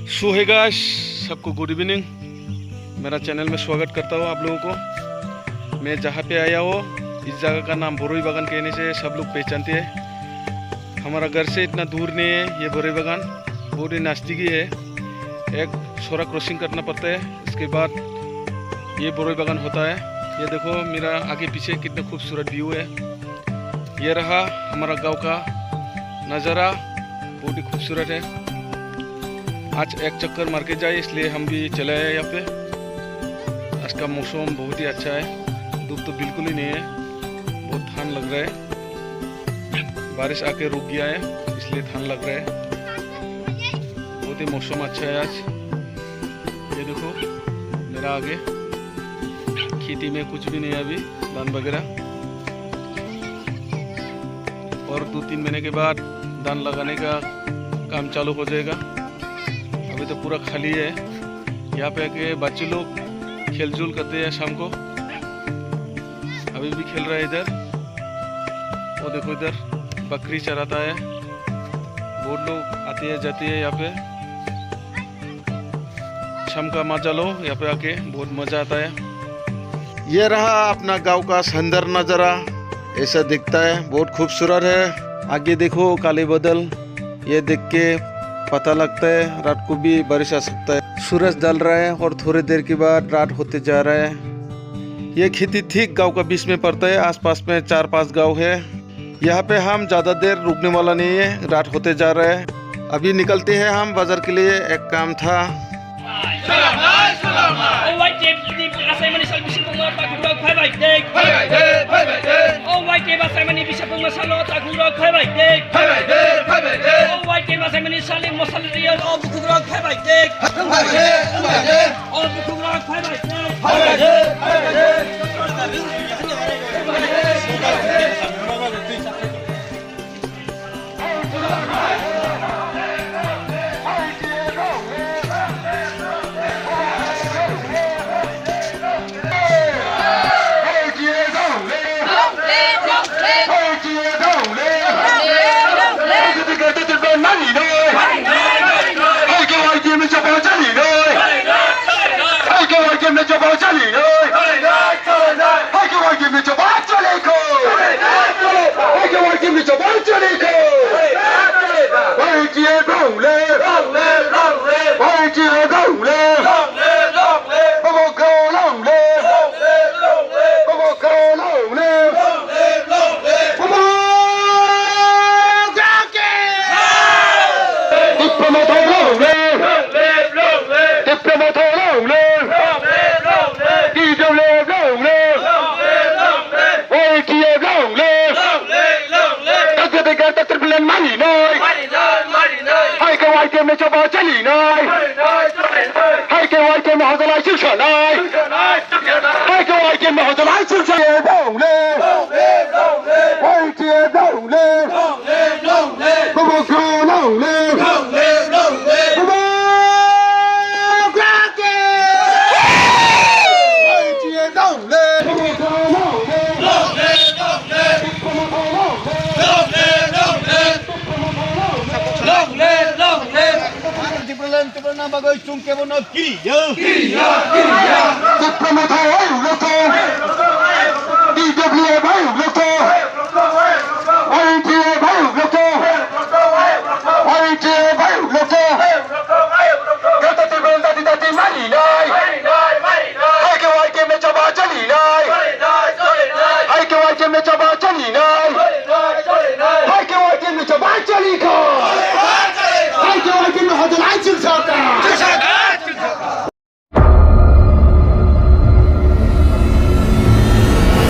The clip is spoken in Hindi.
सो है गाइस, सबको गुड इवनिंग। मेरा चैनल में स्वागत करता हूँ आप लोगों को। मैं जहाँ पे आया हूँ इस जगह का नाम बोरोई बागान कहने से सब लोग पहचानते हैं। हमारा घर से इतना दूर नहीं है, ये बोरोई बागान बहुत ही नज़दीकी है। एक सोरा क्रॉसिंग करना पड़ता है, इसके बाद ये बोरोई बागान होता है। ये देखो मेरा आगे पीछे कितना खूबसूरत व्यू है। ये रहा हमारा गाँव का नज़ारा, बहुत ही खूबसूरत है। आज एक चक्कर मार के जाए इसलिए हम भी चले आए यहाँ पे। आज का मौसम बहुत ही अच्छा है, धूप तो बिल्कुल ही नहीं है, बहुत ठंड लग रहा है। बारिश आके रुक गया है इसलिए ठंड लग रहा है। बहुत ही मौसम अच्छा है आज। ये देखो मेरा आगे खेती में कुछ भी नहीं है अभी, धान वगैरह, और 2-3 महीने के बाद धान लगाने का काम चालू हो जाएगा। अभी तो पूरा खाली है। यहाँ पे आके बच्चे लोग खेल-जुल करते हैं शाम को। अभी भी खेल रहा है इधर। वो देखो इधर बकरी चराता है। बहुत लोग आते हैं जाते हैं यहाँ पे। शाम का मजा लो, यहाँ पे आके बहुत मजा आता है। ये रहा अपना गांव का सुंदर नज़ारा, ऐसा दिखता है, बहुत खूबसूरत है। आगे देखो काले बादल, ये देख के पता लगता है रात को भी बारिश आ सकता है। सूरज ढल रहा है और थोड़ी देर के बाद रात होते जा रहा है। ये खेती ठीक गांव का बीच में पड़ता है, आसपास में 4-5 गांव है। यहाँ पे हम ज़्यादा देर रुकने वाला नहीं है, रात होते जा रहा है। अभी निकलते हैं हम बाजार के लिए, एक काम था। Chali ko